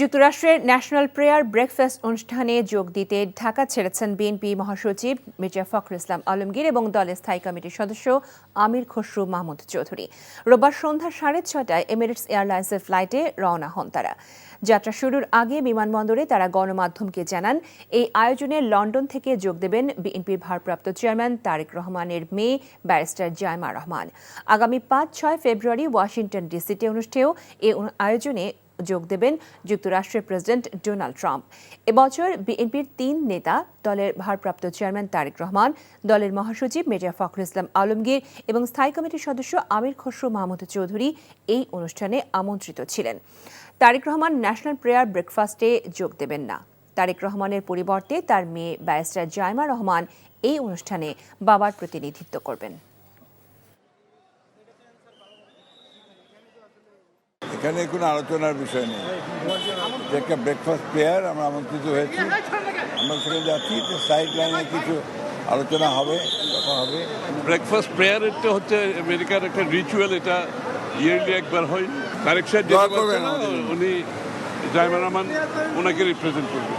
যুক্তরাষ্ট্রের national prayer breakfast অনুষ্ঠানে যোগ দিতে ঢাকা ছেড়েছেন বিএনপি মহাসচিব মির্জা ফখরুল ইসলাম আলমগীর এবং দলের স্থায়ী কমিটির সদস্য আমির খসরু মাহমুদ চৌধুরী। রোববার সন্ধ্যা 6:30টায় এমিরেটস এয়ারলাইন্সের ফ্লাইটে রওনা হন তারা। যাত্রা শুরুর আগে বিমানবন্দরে তারা গণমাধ্যমকে জানান, এই আয়োজনে লন্ডন থেকে যোগ দেবেন বিএনপির ভারপ্রাপ্ত চেয়ারম্যান তারেক রহমানের মেয়ে ব্যারিস্টার জাইমা রহমান। আগামী 5-6 ফেব্রুয়ারি ওয়াশিংটন ডিসিতে অনুষ্ঠেয় এই আয়োজনে যোগ দেবেন যুক্তরাষ্ট্রের প্রেসিডেন্ট ডোনাল্ড ট্রাম্প। এবছর বিএনপির 3 নেতা, দলের ভারপ্রাপ্ত চেয়ারম্যান তারেক রহমান, দলের মহাসচিব মির্জা ফখরুল ইসলাম আলমগীর এবং স্থায়ী কমিটির সদস্য আমির খসরু মাহমুদ চৌধুরী এই অনুষ্ঠানে আমন্ত্রিত ছিলেন। তারেক রহমান ন্যাশনাল প্রেয়ার ব্রেকফাস্টে যোগ দেবেন না। তারেক রহমানের পরিবর্তে তার মেয়ে ব্যারিস্টার জাইমা রহমান এই অনুষ্ঠানে বাবার প্রতিনিধিত্ব করবেন। এখানে কোনো আলোচনার বিষয় নেই, একটা ব্রেকফাস্ট প্রেয়ার আমরা আমন্ত্রিত হয়েছি, আমরা সেখানে যাচ্ছি। সাইড লাইনে কিছু আলোচনা হবে, কথা হবে। ব্রেকফাস্ট প্রেয়ারটা হচ্ছে আমেরিকার একটা রিচুয়াল, এটা ইয়ারলি একবার হয়। তারেক সাহেব উনি জাইমা রহমান ওনাকে রিপ্রেজেন্ট করবেন।